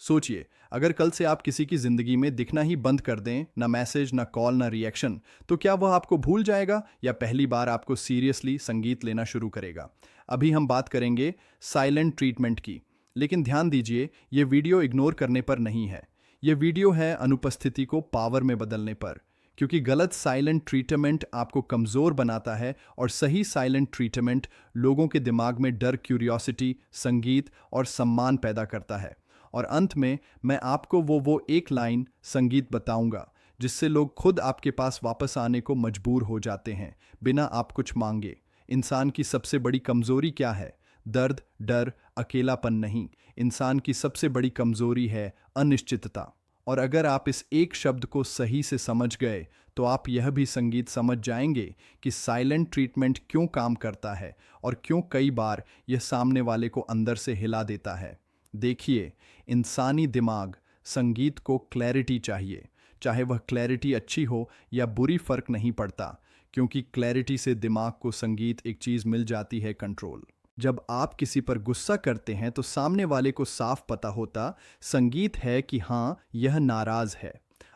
सोचिए, अगर कल से आप किसी की जिंदगी में दिखना ही बंद कर दें, ना मैसेज, ना कॉल, ना रिएक्शन, तो क्या वह आपको भूल जाएगा या पहली बार आपको सीरियसली संगीत लेना शुरू करेगा? अभी हम बात करेंगे साइलेंट ट्रीटमेंट की। लेकिन ध्यान दीजिए, ये वीडियो इग्नोर करने पर नहीं है। ये वीडियो है अनुपस्थिति को पावर में बदलने पर। क्योंकि गलत साइलेंट ट्रीटमेंट आपको कमज़ोर बनाता है और सही साइलेंट ट्रीटमेंट लोगों के दिमाग में डर, क्यूरियोसिटी, संगीत और सम्मान पैदा करता है। और अंत में मैं आपको वो एक लाइन संगीत बताऊंगा जिससे लोग खुद आपके पास वापस आने को मजबूर हो जाते हैं, बिना आप कुछ मांगे। इंसान की सबसे बड़ी कमजोरी क्या है? दर्द, डर, अकेलापन नहीं। इंसान की सबसे बड़ी कमजोरी है अनिश्चितता। और अगर आप इस एक शब्द को सही से समझ गए तो आप यह भी संगीत समझ जाएंगे कि साइलेंट ट्रीटमेंट क्यों काम करता है और क्यों कई बार यह सामने वाले को अंदर से हिला देता है। देखिए, इंसानी दिमाग संगीत को क्लैरिटी चाहिए। चाहे वह क्लैरिटी अच्छी हो या बुरी, फर्क नहीं पड़ता, क्योंकि क्लैरिटी से दिमाग को संगीत एक चीज मिल जाती है, कंट्रोल। जब आप किसी पर गुस्सा करते हैं तो सामने वाले को साफ पता होता संगीत है कि हाँ, यह नाराज है।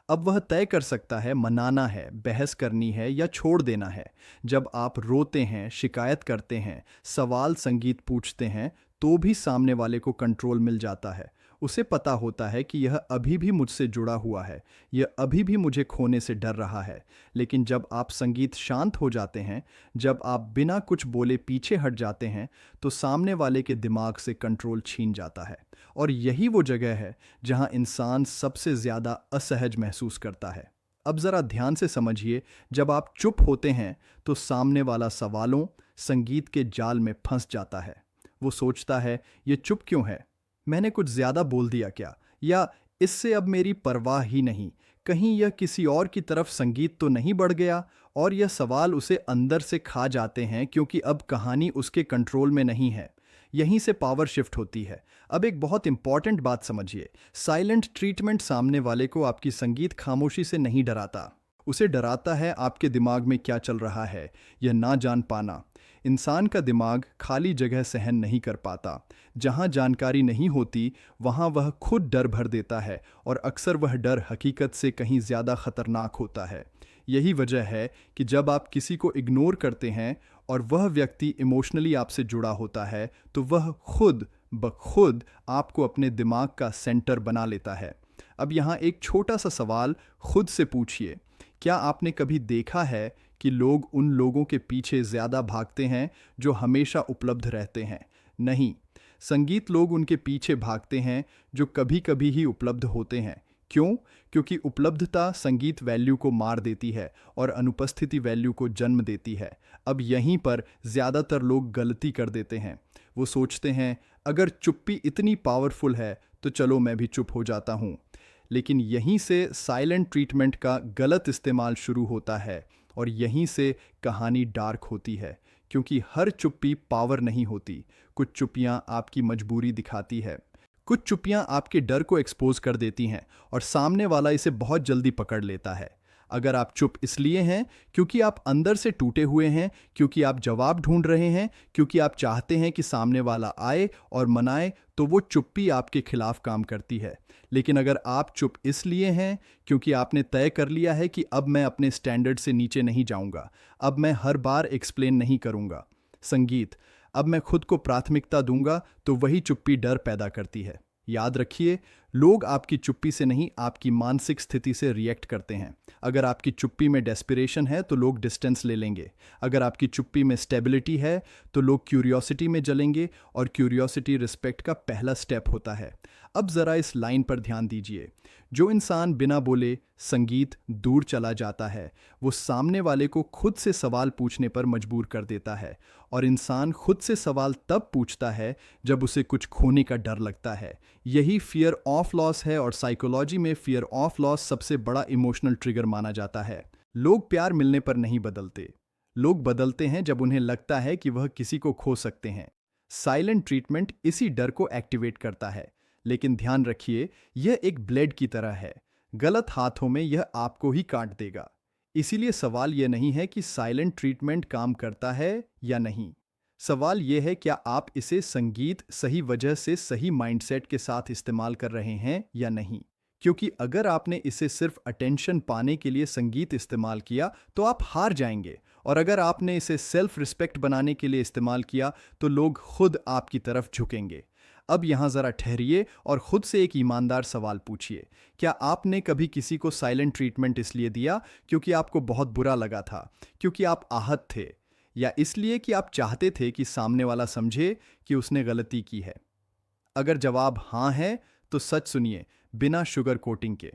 अब वह तय कर सकता है मनाना है, बहस करनी है या छोड़ देना है। जब आप रोते हैं, शिकायत करते हैं, सवाल संगीत पूछते हैं, तो भी सामने वाले को कंट्रोल मिल जाता है। उसे पता होता है कि यह अभी भी मुझसे जुड़ा हुआ है, यह अभी भी मुझे खोने से डर रहा है। लेकिन जब आप संगीत शांत हो जाते हैं, जब आप बिना कुछ बोले पीछे हट जाते हैं, तो सामने वाले के दिमाग से कंट्रोल छीन जाता है। और यही वो जगह है जहां इंसान सबसे ज्यादा असहज महसूस करता है। अब जरा ध्यान से समझिए, जब आप चुप होते हैं तो सामने वाला सवालों, संगीत के जाल में फंस जाता है। वो सोचता है, ये चुप क्यों है? मैंने कुछ ज्यादा बोल दिया क्या? या इससे अब मेरी परवाह ही नहीं, कहीं यह किसी और की तरफ संगीत तो नहीं बढ़ गया? और यह सवाल उसे अंदर से खा जाते हैं, क्योंकि अब कहानी उसके कंट्रोल में नहीं है। यहीं से पावर शिफ्ट होती है। अब एक बहुत इंपॉर्टेंट बात समझिए, साइलेंट ट्रीटमेंट सामने वाले को आपकी संगीत खामोशी से नहीं डराता। उसे डराता है आपके दिमाग में क्या चल रहा है, यह ना जान पाना। इंसान का दिमाग खाली जगह सहन नहीं कर पाता। जहाँ जानकारी नहीं होती, वहाँ वह खुद डर भर देता है, और अक्सर वह डर हकीकत से कहीं ज़्यादा खतरनाक होता है। यही वजह है कि जब आप किसी को इग्नोर करते हैं और वह व्यक्ति इमोशनली आपसे जुड़ा होता है, तो वह खुद ब खुद आपको अपने दिमाग का सेंटर बना लेता है। अब यहाँ एक छोटा सा सवाल खुद से पूछिए, क्या आपने कभी देखा है कि लोग उन लोगों के पीछे ज़्यादा भागते हैं जो हमेशा उपलब्ध रहते हैं? नहीं, संगीत लोग उनके पीछे भागते हैं जो कभी कभी ही उपलब्ध होते हैं। क्यों? क्योंकि उपलब्धता संगीत वैल्यू को मार देती है और अनुपस्थिति वैल्यू को जन्म देती है। अब यहीं पर ज़्यादातर लोग गलती कर देते हैं। वो सोचते हैं, अगर चुप्पी इतनी पावरफुल है तो चलो मैं भी चुप हो जाता हूँ। लेकिन यहीं से साइलेंट ट्रीटमेंट का गलत इस्तेमाल शुरू होता है, और यहीं से कहानी डार्क होती है। क्योंकि हर चुप्पी पावर नहीं होती। कुछ चुप्पियाँ आपकी मजबूरी दिखाती है। कुछ चुप्पियाँ आपके डर को एक्सपोज कर देती हैं और सामने वाला इसे बहुत जल्दी पकड़ लेता है। अगर आप चुप इसलिए हैं क्योंकि आप अंदर से टूटे हुए हैं, क्योंकि आप जवाब ढूंढ रहे हैं, क्योंकि आप चाहते हैं कि सामने वाला आए और मनाए, तो वो चुप्पी आपके खिलाफ काम करती है। लेकिन अगर आप चुप इसलिए हैं क्योंकि आपने तय कर लिया है कि अब मैं अपने स्टैंडर्ड से नीचे नहीं जाऊंगा, अब मैं हर बार एक्सप्लेन नहीं करूंगा संगीत, अब मैं खुद को प्राथमिकता दूंगा, तो वही चुप्पी डर पैदा करती है। याद रखिए, लोग आपकी चुप्पी से नहीं, आपकी मानसिक स्थिति से रिएक्ट करते हैं। अगर आपकी चुप्पी में डेस्पिरेशन है तो लोग डिस्टेंस ले लेंगे। अगर आपकी चुप्पी में स्टेबिलिटी है तो लोग क्यूरियोसिटी में जलेंगे, और क्यूरियोसिटी रिस्पेक्ट का पहला स्टेप होता है। अब ज़रा इस लाइन पर ध्यान दीजिए, जो इंसान बिना बोले संगीत दूर चला जाता है, वो सामने वाले को खुद से सवाल पूछने पर मजबूर कर देता है। और इंसान खुद से सवाल तब पूछता है जब उसे कुछ खोने का डर लगता है। यही फियर ऑफ लॉस है, और साइकोलॉजी में फियर ऑफ लॉस सबसे बड़ा इमोशनल ट्रिगर माना जाता है। लोग प्यार मिलने पर नहीं बदलते, लोग बदलते हैं जब उन्हें लगता है कि वह किसी को खो सकते हैं। साइलेंट ट्रीटमेंट इसी डर को एक्टिवेट करता है। लेकिन ध्यान रखिए, यह एक ब्लेड की तरह है। गलत हाथों में यह आपको ही काट देगा। इसीलिए सवाल यह नहीं है कि साइलेंट ट्रीटमेंट काम करता है या नहीं। सवाल यह है, क्या आप इसे संगीत सही वजह से सही माइंडसेट के साथ इस्तेमाल कर रहे हैं या नहीं? क्योंकि अगर आपने इसे सिर्फ अटेंशन पाने के लिए संगीत इस्तेमाल किया तो आप हार जाएंगे, और अगर आपने इसे सेल्फ रिस्पेक्ट बनाने के लिए इस्तेमाल किया तो लोग खुद आपकी तरफ झुकेंगे। अब यहाँ ज़रा ठहरिए और खुद से एक ईमानदार सवाल पूछिए। क्या आपने कभी किसी को साइलेंट ट्रीटमेंट इसलिए दिया क्योंकि आपको बहुत बुरा लगा था, क्योंकि आप आहत थे, या इसलिए कि आप चाहते थे कि सामने वाला समझे कि उसने गलती की है? अगर जवाब हाँ है तो सच सुनिए, बिना शुगर कोटिंग के।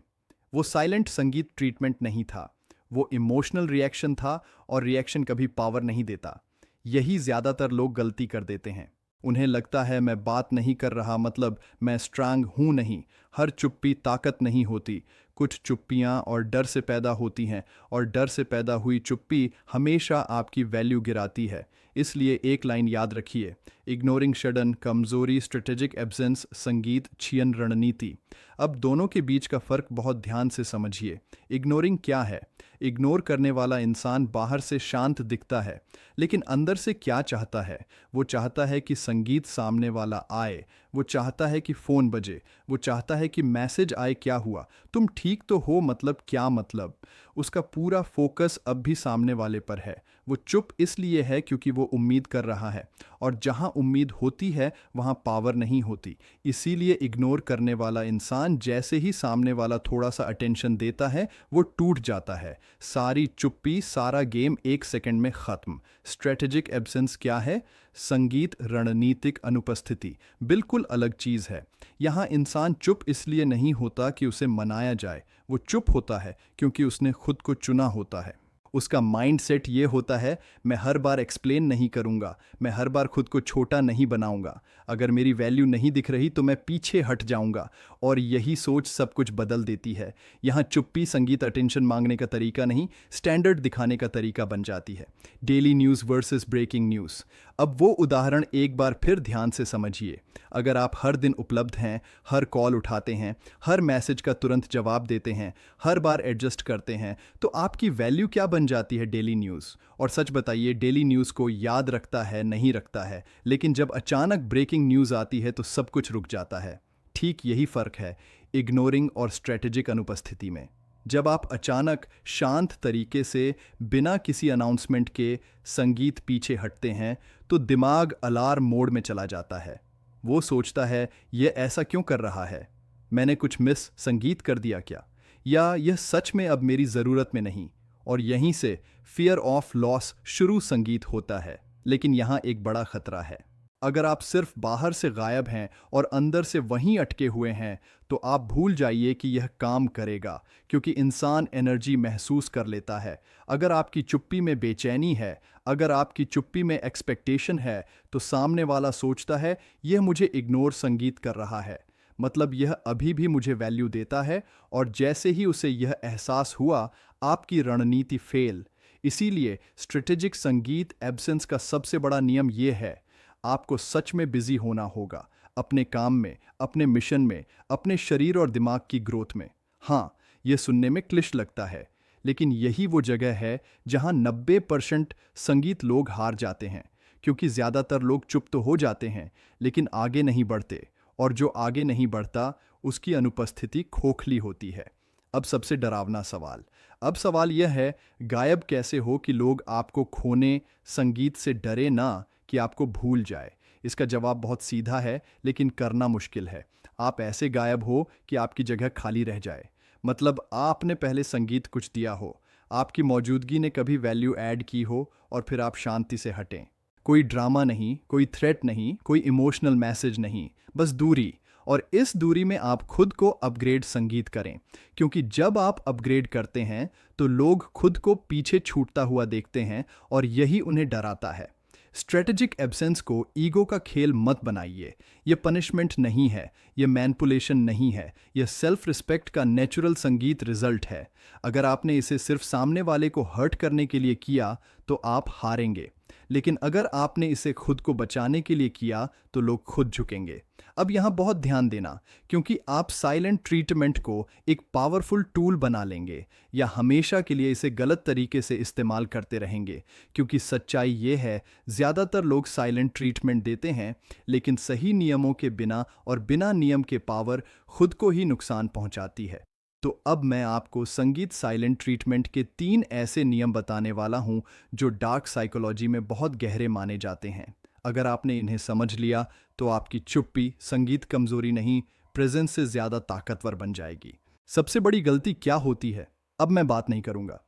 वो साइलेंट संगीत ट्रीटमेंट नहीं था, वो इमोशनल रिएक्शन था, और रिएक्शन कभी पावर नहीं देता। यही ज़्यादातर लोग गलती कर देते हैं। उन्हें लगता है मैं बात नहीं कर रहा मतलब मैं स्ट्रांग हूं नहीं। हर चुप्पी ताकत नहीं होती, कुछ चुप्पियां और डर से पैदा होती हैं, और डर से पैदा हुई चुप्पी हमेशा आपकी वैल्यू गिराती है। इसलिए एक लाइन याद रखिए, इग्नोरिंग सडन कमजोरी, स्ट्रेटेजिक एब्सेंस, संगीत छियन रणनीति। अब दोनों के बीच का फर्क बहुत ध्यान से समझिए। इग्नोरिंग क्या है? इग्नोर करने वाला इंसान बाहर से शांत दिखता है, लेकिन अंदर से क्या चाहता है? वो चाहता है कि संगीत सामने वाला आए, वो चाहता है कि फ़ोन बजे, वो चाहता है कि मैसेज आए, क्या हुआ, तुम ठीक तो हो, मतलब क्या मतलब? उसका पूरा फोकस अब भी सामने वाले पर है। वो चुप इसलिए है क्योंकि वो उम्मीद कर रहा है, और जहां उम्मीद होती है वहां पावर नहीं होती। इसीलिए इग्नोर करने वाला इंसान जैसे ही सामने वाला थोड़ा सा अटेंशन देता है वो टूट जाता है। सारी चुप्पी, सारा गेम एक सेकंड में खत्म। स्ट्रेटेजिक एब्सेंस क्या है? संगीत रणनीतिक अनुपस्थिति बिल्कुल अलग चीज है। यहाँ इंसान चुप इसलिए नहीं होता कि उसे मनाया जाए, वो चुप होता है क्योंकि उसने खुद को चुना होता है। उसका माइंडसेट ये होता है, मैं हर बार एक्सप्लेन नहीं करूंगा, मैं हर बार खुद को छोटा नहीं बनाऊंगा, अगर मेरी वैल्यू नहीं दिख रही तो मैं पीछे हट जाऊंगा। और यही सोच सब कुछ बदल देती है। यहाँ चुप्पी संगीत अटेंशन मांगने का तरीका नहीं, स्टैंडर्ड दिखाने का तरीका बन जाती है। Daily news versus breaking news. अब वो उदाहरण एक बार फिर ध्यान से समझिए। अगर आप हर दिन उपलब्ध हैं, हर कॉल उठाते हैं, हर मैसेज का तुरंत जवाब देते हैं, हर बार एडजस्ट करते हैं, तो आपकी वैल्यू क्या बन जाती है? Daily news. और सच बताइए, डेली न्यूज़ को याद रखता है? नहीं रखता है। लेकिन जब अचानक ब्रेकिंग न्यूज़ आती है तो सब कुछ रुक जाता है। ठीक यही फर्क है इग्नोरिंग और स्ट्रेटेजिक अनुपस्थिति में। जब आप अचानक शांत तरीके से बिना किसी अनाउंसमेंट के संगीत पीछे हटते हैं तो दिमाग अलार्म मोड में चला जाता है। वो सोचता है, ये ऐसा क्यों कर रहा है? मैंने कुछ मिस संगीत कर दिया क्या? या यह सच में अब मेरी ज़रूरत में नहीं? और यहीं से फियर ऑफ लॉस शुरू संगीत होता है। लेकिन यहाँ एक बड़ा खतरा है। अगर आप सिर्फ बाहर से गायब हैं और अंदर से वहीं अटके हुए हैं तो आप भूल जाइए कि यह काम करेगा, क्योंकि इंसान एनर्जी महसूस कर लेता है। अगर आपकी चुप्पी में बेचैनी है, अगर आपकी चुप्पी में एक्सपेक्टेशन है, तो सामने वाला सोचता है यह मुझे इग्नोर संगीत कर रहा है, मतलब यह अभी भी मुझे वैल्यू देता है। और जैसे ही उसे यह एहसास हुआ, आपकी रणनीति फेल। इसीलिए स्ट्रेटेजिक संगीत एब्सेंस का सबसे बड़ा नियम यह है, आपको सच में बिजी होना होगा, अपने काम में, अपने मिशन में, अपने शरीर और दिमाग की ग्रोथ में। हाँ, यह सुनने में क्लिश लगता है, लेकिन यही वो जगह है जहां 90% संगीत लोग हार जाते हैं, क्योंकि ज़्यादातर लोग चुप तो हो जाते हैं लेकिन आगे नहीं बढ़ते, और जो आगे नहीं बढ़ता उसकी अनुपस्थिति खोखली होती है। अब सबसे डरावना सवाल। अब सवाल यह है, गायब कैसे हो कि लोग आपको खोने, संगीत से डरे ना कि आपको भूल जाए? इसका जवाब बहुत सीधा है, लेकिन करना मुश्किल है। आप ऐसे गायब हो कि आपकी जगह खाली रह जाए। मतलब आपने पहले संगीत कुछ दिया हो, आपकी मौजूदगी ने कभी वैल्यू ऐड की हो, और फिर आप शांति से हटें। कोई ड्रामा नहीं, कोई थ्रेट नहीं, कोई इमोशनल मैसेज नहीं, बस दूरी। और इस दूरी में आप खुद को अपग्रेड संगीत करें, क्योंकि जब आप अपग्रेड करते हैं तो लोग खुद को पीछे छूटता हुआ देखते हैं, और यही उन्हें डराता है। स्ट्रेटेजिक एब्सेंस को ईगो का खेल मत बनाइए। यह पनिशमेंट नहीं है, यह मैनिपुलेशन नहीं है, यह सेल्फ रिस्पेक्ट का नेचुरल संगीत रिजल्ट है। अगर आपने इसे सिर्फ सामने वाले को हर्ट करने के लिए किया तो आप हारेंगे, लेकिन अगर आपने इसे खुद को बचाने के लिए किया तो लोग खुद झुकेंगे। अब यहाँ बहुत ध्यान देना, क्योंकि आप साइलेंट ट्रीटमेंट को एक पावरफुल टूल बना लेंगे या हमेशा के लिए इसे गलत तरीके से इस्तेमाल करते रहेंगे। क्योंकि सच्चाई ये है, ज़्यादातर लोग साइलेंट ट्रीटमेंट देते हैं, लेकिन सही नियमों के बिना और बिना नियम के पावर खुद को ही नुकसान पहुंचाती है। तो अब मैं आपको संगीत साइलेंट ट्रीटमेंट के 3 ऐसे नियम बताने वाला हूं जो डार्क साइकोलॉजी में बहुत गहरे माने जाते हैं। अगर आपने इन्हें समझ लिया तो आपकी चुप्पी संगीत कमजोरी नहीं, प्रेजेंस से ज्यादा ताकतवर बन जाएगी। सबसे बड़ी गलती क्या होती है? अब मैं बात नहीं करूंगा,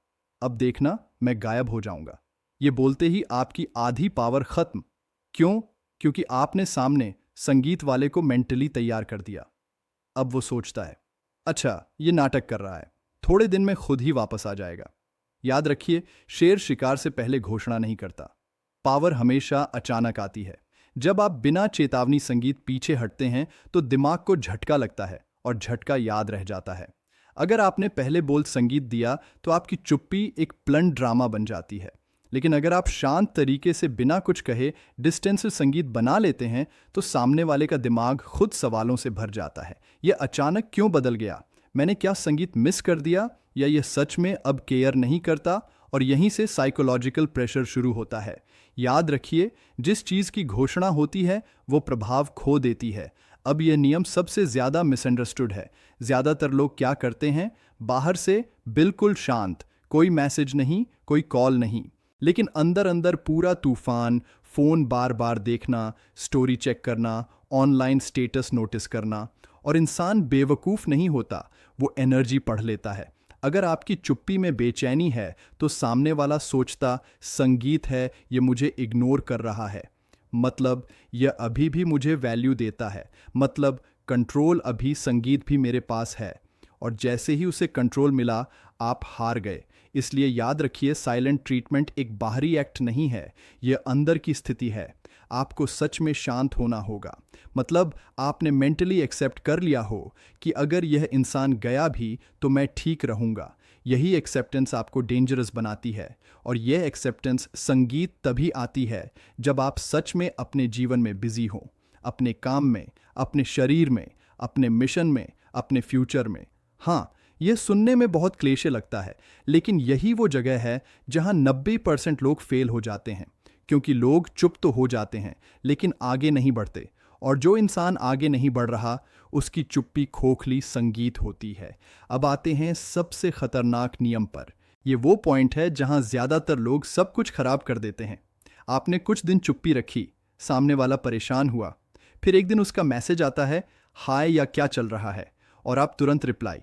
अब देखना मैं गायब हो जाऊंगा। ये बोलते ही आपकी आधी पावर खत्म। क्यों? क्योंकि आपने सामने संगीत वाले को मेंटली तैयार कर दिया। अब वो सोचता है, अच्छा ये नाटक कर रहा है, थोड़े दिन में खुद ही वापस आ जाएगा। याद रखिए, शेर शिकार से पहले घोषणा नहीं करता। पावर हमेशा अचानक आती है। जब आप बिना चेतावनी संगीत पीछे हटते हैं तो दिमाग को झटका लगता है और झटका याद रह जाता है। अगर आपने पहले बोल संगीत दिया तो आपकी चुप्पी एक प्लंट ड्रामा बन जाती है। लेकिन अगर आप शांत तरीके से बिना कुछ कहे डिस्टेंस से संगीत बना लेते हैं तो सामने वाले का दिमाग खुद सवालों से भर जाता है। यह अचानक क्यों बदल गया? मैंने क्या संगीत मिस कर दिया? या यह सच में अब केयर नहीं करता? और यहीं से साइकोलॉजिकल प्रेशर शुरू होता है। याद रखिए, जिस चीज़ की घोषणा होती है वो प्रभाव खो देती है। अब यह नियम सबसे ज़्यादा मिसअंडरस्टूड है। ज़्यादातर लोग क्या करते हैं? बाहर से बिल्कुल शांत, कोई मैसेज नहीं, कोई कॉल नहीं, लेकिन अंदर अंदर पूरा तूफान। फ़ोन बार बार देखना, स्टोरी चेक करना, ऑनलाइन स्टेटस नोटिस करना। और इंसान बेवकूफ़ नहीं होता, वो एनर्जी पढ़ लेता है। अगर आपकी चुप्पी में बेचैनी है तो सामने वाला सोचता संगीत है, ये मुझे इग्नोर कर रहा है, मतलब यह अभी भी मुझे वैल्यू देता है, मतलब कंट्रोल अभी संगीत भी मेरे पास है। और जैसे ही उसे कंट्रोल मिला, आप हार गए। इसलिए याद रखिए, साइलेंट ट्रीटमेंट एक बाहरी एक्ट नहीं है, यह अंदर की स्थिति है। आपको सच में शांत होना होगा, मतलब आपने मेंटली एक्सेप्ट कर लिया हो कि अगर यह इंसान गया भी तो मैं ठीक रहूँगा। यही एक्सेप्टेंस आपको डेंजरस बनाती है। और यह एक्सेप्टेंस संगीत तभी आती है जब आप सच में अपने जीवन में बिजी हो, अपने काम में, अपने शरीर में, अपने मिशन में, अपने फ्यूचर में। हाँ, यह सुनने में बहुत क्लीशे लगता है, लेकिन यही वो जगह है जहां 90% लोग फेल हो जाते हैं। क्योंकि लोग चुप तो हो जाते हैं लेकिन आगे नहीं बढ़ते। और जो इंसान आगे नहीं बढ़ रहा, उसकी चुप्पी खोखली संगीत होती है। अब आते हैं सबसे खतरनाक नियम पर। ये वो पॉइंट है जहां ज्यादातर लोग सब कुछ खराब कर देते हैं। आपने कुछ दिन चुप्पी रखी, सामने वाला परेशान हुआ, फिर एक दिन उसका मैसेज आता है, हाय या क्या चल रहा है, और आप तुरंत रिप्लाई।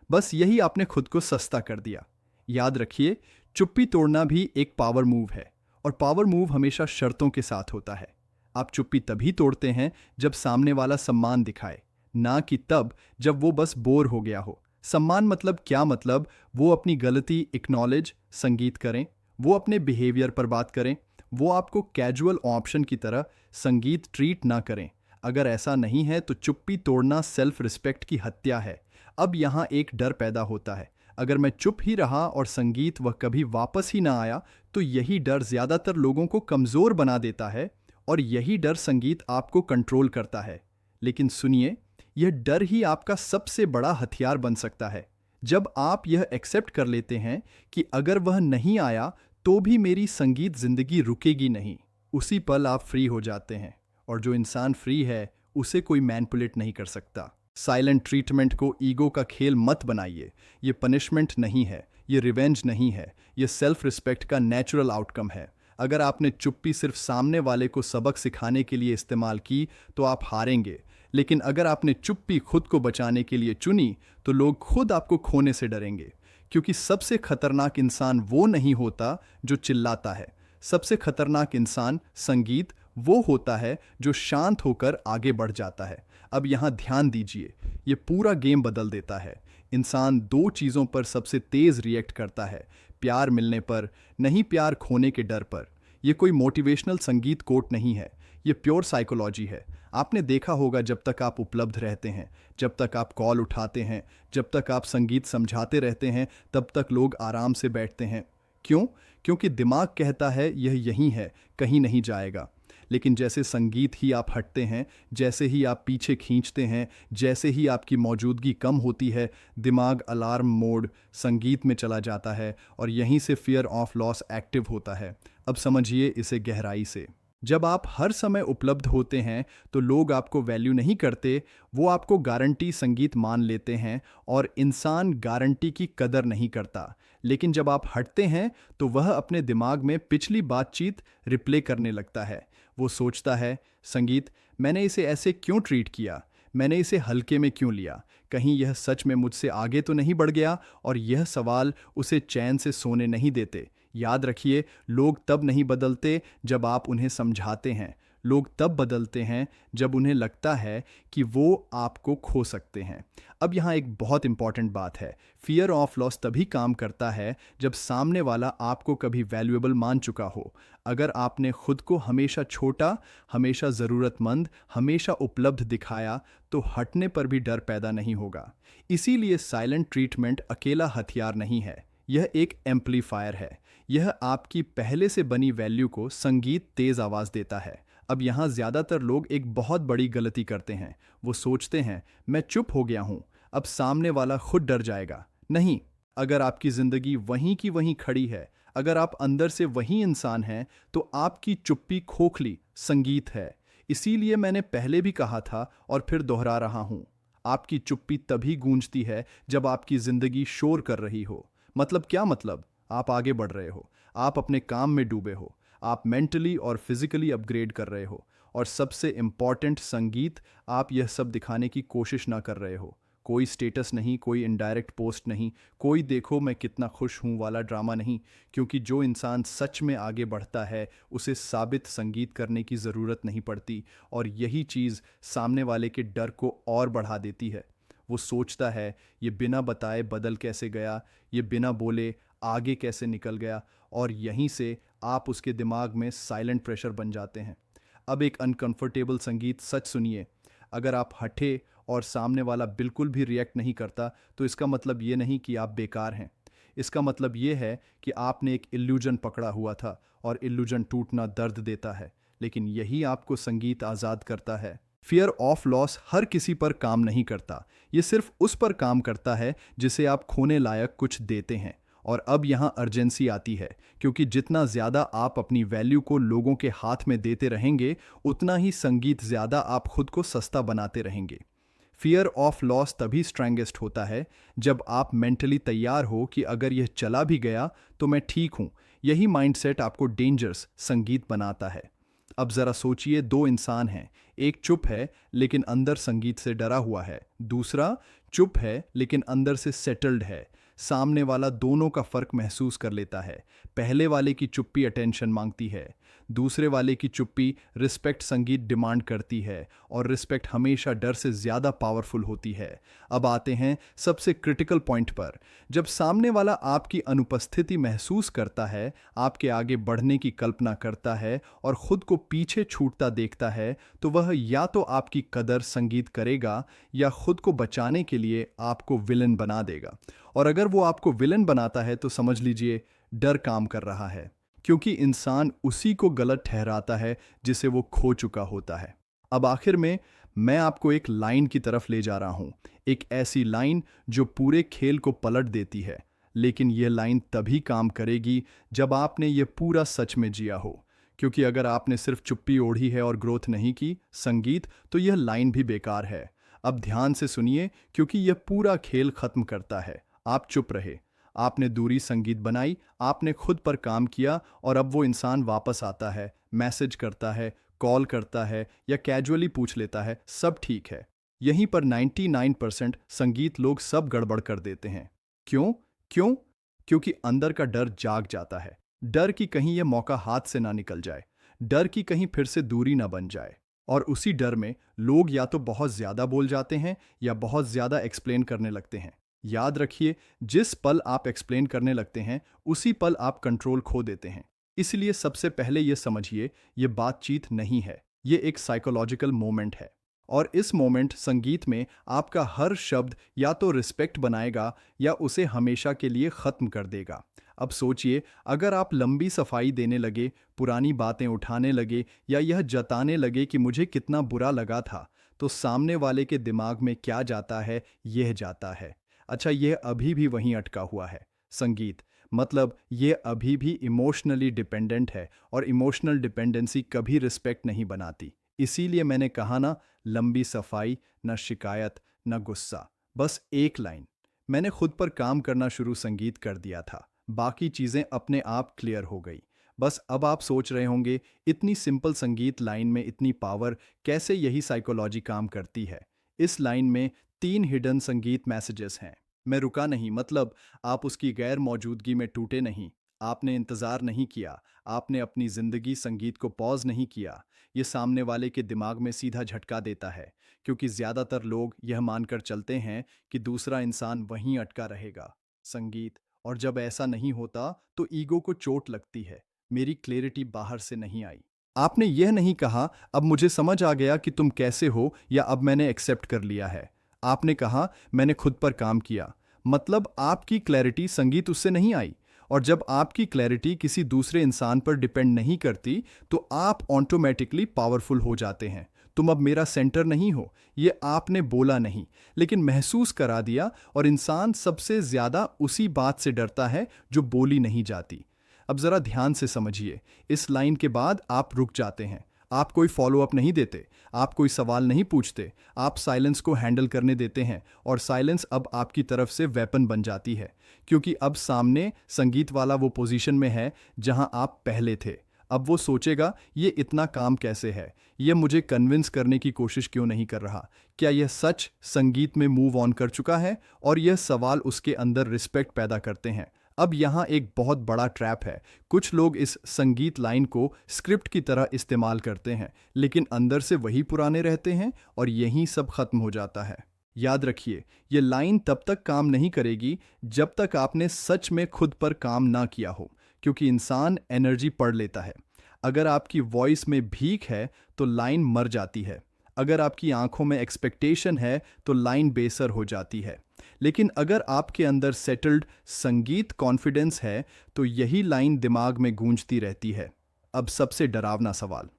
बस यही आपने खुद को सस्ता कर दिया। याद रखिए, चुप्पी तोड़ना भी एक पावर मूव है, और पावर मूव हमेशा शर्तों के साथ होता है। आप चुप्पी तभी तोड़ते हैं जब सामने वाला सम्मान दिखाए, ना कि तब जब वो बस बोर हो गया हो। सम्मान मतलब क्या? मतलब वो अपनी गलती एक्नॉलेज, संगीत करें, वो अपने बिहेवियर पर बात करें, वो आपको कैजुअल ऑप्शन की तरह संगीत ट्रीट ना करें। अगर ऐसा नहीं है तो चुप्पी तोड़ना सेल्फ रिस्पेक्ट की हत्या है। अब यहाँ एक डर पैदा होता है, अगर मैं चुप ही रहा और संगीत वह कभी वापस ही ना आया, तो यही डर ज़्यादातर लोगों को कमज़ोर बना देता है, और यही डर संगीत आपको कंट्रोल करता है। लेकिन सुनिए, यह डर ही आपका सबसे बड़ा हथियार बन सकता है। जब आप यह एक्सेप्ट कर लेते हैं कि अगर वह नहीं आया तो भी मेरी संगीत जिंदगी रुकेगी नहीं, उसी पल आप फ्री हो जाते हैं। और जो इंसान फ्री है उसे कोई मैनिपुलेट नहीं कर सकता। साइलेंट ट्रीटमेंट को ईगो का खेल मत बनाइए। ये पनिशमेंट नहीं है, ये रिवेंज नहीं है, ये सेल्फ रिस्पेक्ट का नेचुरल आउटकम है। अगर आपने चुप्पी सिर्फ सामने वाले को सबक सिखाने के लिए इस्तेमाल की तो आप हारेंगे। लेकिन अगर आपने चुप्पी खुद को बचाने के लिए चुनी तो लोग खुद आपको खोने से डरेंगे। क्योंकि सबसे खतरनाक इंसान वो नहीं होता जो चिल्लाता है, सबसे खतरनाक इंसान संगीत वो होता है जो शांत होकर आगे बढ़ जाता है। अब यहाँ ध्यान दीजिए, ये पूरा गेम बदल देता है। इंसान 2 चीज़ों पर सबसे तेज़ रिएक्ट करता है, प्यार मिलने पर, नहीं प्यार खोने के डर पर। ये कोई मोटिवेशनल संगीत कोट नहीं है, ये प्योर साइकोलॉजी है। आपने देखा होगा, जब तक आप उपलब्ध रहते हैं, जब तक आप कॉल उठाते हैं, जब तक आप संगीत समझाते रहते हैं, तब तक लोग आराम से बैठते हैं। क्यों? क्योंकि दिमाग कहता है यह यहीं है, कहीं नहीं जाएगा। लेकिन जैसे संगीत ही आप हटते हैं, जैसे ही आप पीछे खींचते हैं, जैसे ही आपकी मौजूदगी कम होती है, दिमाग अलार्म मोड संगीत में चला जाता है और यहीं से फियर ऑफ लॉस एक्टिव होता है। अब समझिए इसे गहराई से। जब आप हर समय उपलब्ध होते हैं तो लोग आपको वैल्यू नहीं करते, वो आपको गारंटी संगीत मान लेते हैं और इंसान गारंटी की कदर नहीं करता। लेकिन जब आप हटते हैं तो वह अपने दिमाग में पिछली बातचीत रिप्ले करने लगता है। वो सोचता है, संगीत, मैंने इसे ऐसे क्यों ट्रीट किया, मैंने इसे हल्के में क्यों लिया, कहीं यह सच में मुझसे आगे तो नहीं बढ़ गया। और यह सवाल उसे चैन से सोने नहीं देते। याद रखिए, लोग तब नहीं बदलते जब आप उन्हें समझाते हैं, लोग तब बदलते हैं जब उन्हें लगता है कि वो आपको खो सकते हैं। अब यहाँ एक बहुत इंपॉर्टेंट बात है, फियर ऑफ लॉस तभी काम करता है जब सामने वाला आपको कभी वैल्यूएबल मान चुका हो। अगर आपने खुद को हमेशा छोटा, हमेशा ज़रूरतमंद, हमेशा उपलब्ध दिखाया तो हटने पर भी डर पैदा नहीं होगा। इसीलिए साइलेंट ट्रीटमेंट अकेला हथियार नहीं है, यह एक एम्पलीफायर है। यह आपकी पहले से बनी वैल्यू को संगीत तेज आवाज देता है। अब यहाँ ज्यादातर लोग एक बहुत बड़ी गलती करते हैं। वो सोचते हैं, मैं चुप हो गया हूँ, अब सामने वाला खुद डर जाएगा। नहीं, अगर आपकी जिंदगी वहीं की वहीं खड़ी है, अगर आप अंदर से वही इंसान हैं, तो आपकी चुप्पी खोखली संगीत है। इसीलिए मैंने पहले भी कहा था और फिर दोहरा रहा हूँ, आपकी चुप्पी तभी गूंजती है जब आपकी जिंदगी शोर कर रही हो। मतलब क्या मतलब? आप आगे बढ़ रहे हो, आप अपने काम में डूबे हो, आप मेंटली और फिजिकली अपग्रेड कर रहे हो, और सबसे इंपॉर्टेंट संगीत, आप यह सब दिखाने की कोशिश ना कर रहे हो। कोई स्टेटस नहीं, कोई इनडायरेक्ट पोस्ट नहीं, कोई देखो मैं कितना खुश हूँ वाला ड्रामा नहीं। क्योंकि जो इंसान सच में आगे बढ़ता है उसे साबित संगीत करने की ज़रूरत नहीं पड़ती, और यही चीज़ सामने वाले के डर को और बढ़ा देती है। वो सोचता है, ये बिना बताए बदल कैसे गया, ये बिना बोले आगे कैसे निकल गया, और यहीं से आप उसके दिमाग में साइलेंट प्रेशर बन जाते हैं। अब एक अनकंफर्टेबल संगीत सच सुनिए, अगर आप हटे और सामने वाला बिल्कुल भी रिएक्ट नहीं करता तो इसका मतलब ये नहीं कि आप बेकार हैं। इसका मतलब ये है कि आपने एक इल्यूजन पकड़ा हुआ था, और इल्यूजन टूटना दर्द देता है, लेकिन यही आपको संगीत आज़ाद करता है। फियर ऑफ लॉस हर किसी पर काम नहीं करता, ये सिर्फ उस पर काम करता है जिसे आप खोने लायक कुछ देते हैं। और अब यहाँ अर्जेंसी आती है, क्योंकि जितना ज़्यादा आप अपनी वैल्यू को लोगों के हाथ में देते रहेंगे, उतना ही संगीत ज़्यादा आप खुद को सस्ता बनाते रहेंगे। फियर ऑफ लॉस तभी स्ट्रेंगेस्ट होता है जब आप मेंटली तैयार हो कि अगर यह चला भी गया तो मैं ठीक हूँ। यही माइंडसेट आपको डेंजरस संगीत बनाता है। अब ज़रा सोचिए, दो इंसान हैं, एक चुप है लेकिन अंदर संगीत से डरा हुआ है, दूसरा चुप है लेकिन अंदर से सेटल्ड है। सामने वाला दोनों का फर्क महसूस कर लेता है। पहले वाले की चुप्पी अटेंशन मांगती है, दूसरे वाले की चुप्पी रिस्पेक्ट संगीत डिमांड करती है, और रिस्पेक्ट हमेशा डर से ज़्यादा पावरफुल होती है। अब आते हैं सबसे क्रिटिकल पॉइंट पर। जब सामने वाला आपकी अनुपस्थिति महसूस करता है, आपके आगे बढ़ने की कल्पना करता है और खुद को पीछे छूटता देखता है, तो वह या तो आपकी कदर संगीत करेगा या खुद को बचाने के लिए आपको विलन बना देगा। और अगर वो आपको विलन बनाता है तो समझ लीजिए डर काम कर रहा है, क्योंकि इंसान उसी को गलत ठहराता है जिसे वो खो चुका होता है। अब आखिर में मैं आपको एक लाइन की तरफ ले जा रहा हूं, एक ऐसी लाइन जो पूरे खेल को पलट देती है। लेकिन यह लाइन तभी काम करेगी जब आपने ये पूरा सच में जिया हो। क्योंकि अगर आपने सिर्फ चुप्पी ओढ़ी है और ग्रोथ नहीं की संगीत, तो यह लाइन भी बेकार है। अब ध्यान से सुनिए, क्योंकि यह पूरा खेल खत्म करता है। आप चुप रहे, आपने दूरी संगीत बनाई, आपने खुद पर काम किया, और अब वो इंसान वापस आता है, मैसेज करता है, कॉल करता है या कैजुअली पूछ लेता है, सब ठीक है। यहीं पर 99% संगीत लोग सब गड़बड़ कर देते हैं। क्यों? क्यों? क्योंकि अंदर का डर जाग जाता है। डर कि कहीं यह मौका हाथ से ना निकल जाए, डर कि कहीं फिर से दूरी ना बन जाए। और उसी डर में लोग या तो बहुत ज्यादा बोल जाते हैं या बहुत ज्यादा एक्सप्लेन करने लगते हैं। याद रखिए, जिस पल आप एक्सप्लेन करने लगते हैं उसी पल आप कंट्रोल खो देते हैं। इसलिए सबसे पहले यह समझिए, यह बातचीत नहीं है, यह एक साइकोलॉजिकल मोमेंट है। और इस मोमेंट संगीत में आपका हर शब्द या तो रिस्पेक्ट बनाएगा या उसे हमेशा के लिए खत्म कर देगा। अब सोचिए, अगर आप लंबी सफाई देने लगे, पुरानी बातें उठाने लगे या यह जताने लगे कि मुझे कितना बुरा लगा था, तो सामने वाले के दिमाग में क्या जाता है, यह जाता है, अच्छा यह अभी भी वहीं अटका हुआ है। संगीत मतलब ये अभी भी इमोशनली डिपेंडेंट है और इमोशनल डिपेंडेंसी कभी रिस्पेक्ट नहीं बनाती। इसीलिए मैंने कहा ना, लंबी सफाई, न शिकायत, न गुस्सा, बस एक लाइन। मैंने खुद पर काम करना शुरू संगीत कर दिया था, बाकी चीज़ें अपने आप क्लियर हो गई। बस अब आप सोच रहे होंगे, इतनी सिंपल संगीत लाइन में इतनी पावर, कैसे यही साइकोलॉजी काम करती है। इस लाइन में 3 हिडन संगीत मैसेजेस हैं। मैं रुका नहीं मतलब आप उसकी गैर मौजूदगी में टूटे नहीं, आपने इंतज़ार नहीं किया, आपने अपनी ज़िंदगी संगीत को पॉज नहीं किया। ये सामने वाले के दिमाग में सीधा झटका देता है, क्योंकि ज़्यादातर लोग यह मानकर चलते हैं कि दूसरा इंसान वहीं अटका रहेगा। संगीत, और जब ऐसा नहीं होता तो ईगो को चोट लगती है, मेरी क्लैरिटी बाहर से नहीं आई। आपने यह नहीं कहा, अब मुझे समझ आ गया कि तुम कैसे हो, या अब मैंने एक्सेप्ट कर लिया है। आपने कहा, मैंने खुद पर काम किया। मतलब आपकी क्लैरिटी संगीत उससे नहीं आई। और जब आपकी क्लैरिटी किसी दूसरे इंसान पर डिपेंड नहीं करती, तो आप ऑटोमेटिकली पावरफुल हो जाते हैं। तुम अब मेरा सेंटर नहीं हो, ये आपने बोला नहीं, लेकिन महसूस करा दिया। और इंसान सबसे ज्यादा उसी बात से डरता है जो बोली नहीं जाती। अब जरा ध्यान से समझिए, इस लाइन के बाद आप रुक जाते हैं। आप कोई फॉलो अप नहीं देते, आप कोई सवाल नहीं पूछते, आप साइलेंस को हैंडल करने देते हैं। और साइलेंस अब आपकी तरफ से वेपन बन जाती है, क्योंकि अब सामने संगीत वाला वो पोजीशन में है जहां आप पहले थे। अब वो सोचेगा, ये इतना काम कैसे है, ये मुझे कन्विंस करने की कोशिश क्यों नहीं कर रहा, क्या यह सच संगीत में मूव ऑन कर चुका है। और यह सवाल उसके अंदर रिस्पेक्ट पैदा करते हैं। अब यहाँ एक बहुत बड़ा ट्रैप है। कुछ लोग इस संगीत लाइन को स्क्रिप्ट की तरह इस्तेमाल करते हैं, लेकिन अंदर से वही पुराने रहते हैं और यहीं सब खत्म हो जाता है। याद रखिए, ये लाइन तब तक काम नहीं करेगी जब तक आपने सच में खुद पर काम ना किया हो, क्योंकि इंसान एनर्जी पढ़ लेता है। अगर आपकी वॉइस में भीख है तो लाइन मर जाती है। अगर आपकी आंखों में एक्सपेक्टेशन है तो लाइन बेसर हो जाती है। लेकिन अगर आपके अंदर सेटल्ड संगीत कॉन्फिडेंस है तो यही लाइन दिमाग में गूंजती रहती है। अब सबसे डरावना सवाल,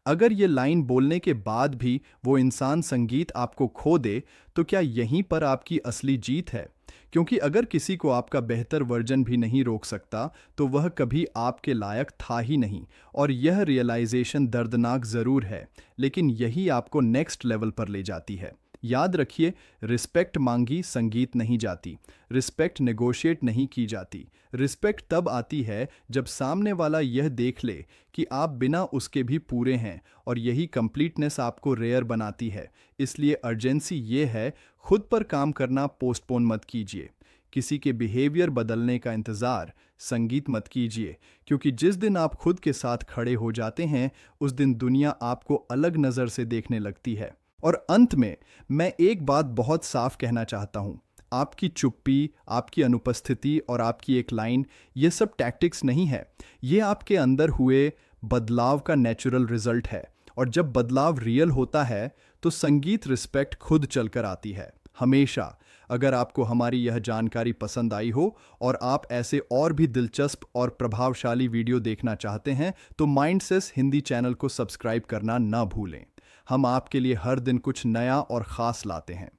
अगर ये लाइन बोलने के बाद भी वो इंसान संगीत आपको खो दे, तो क्या यहीं पर आपकी असली जीत है। क्योंकि अगर किसी को आपका बेहतर वर्जन भी नहीं रोक सकता, तो वह कभी आपके लायक था ही नहीं। और यह रियलाइजेशन दर्दनाक ज़रूर है, लेकिन यही आपको नेक्स्ट लेवल पर ले जाती है। याद रखिए, रिस्पेक्ट मांगी संगीत नहीं जाती, रिस्पेक्ट नेगोशिएट नहीं की जाती। रिस्पेक्ट तब आती है जब सामने वाला यह देख ले कि आप बिना उसके भी पूरे हैं, और यही कंप्लीटनेस आपको रेयर बनाती है। इसलिए अर्जेंसी ये है, खुद पर काम करना पोस्टपोन मत कीजिए। किसी के बिहेवियर बदलने का इंतज़ार संगीत मत कीजिए, क्योंकि जिस दिन आप खुद के साथ खड़े हो जाते हैं, उस दिन दुनिया आपको अलग नज़र से देखने लगती है। और अंत में मैं एक बात बहुत साफ कहना चाहता हूँ, आपकी चुप्पी, आपकी अनुपस्थिति और आपकी एक लाइन, ये सब टैक्टिक्स नहीं है। ये आपके अंदर हुए बदलाव का नेचुरल रिजल्ट है। और जब बदलाव रियल होता है तो संगीत रिस्पेक्ट खुद चलकर आती है, हमेशा। अगर आपको हमारी यह जानकारी पसंद आई हो और आप ऐसे और भी दिलचस्प और प्रभावशाली वीडियो देखना चाहते हैं, तो माइंडसेस हिंदी चैनल को सब्सक्राइब करना ना भूलें। हम आपके लिए हर दिन कुछ नया और ख़ास लाते हैं।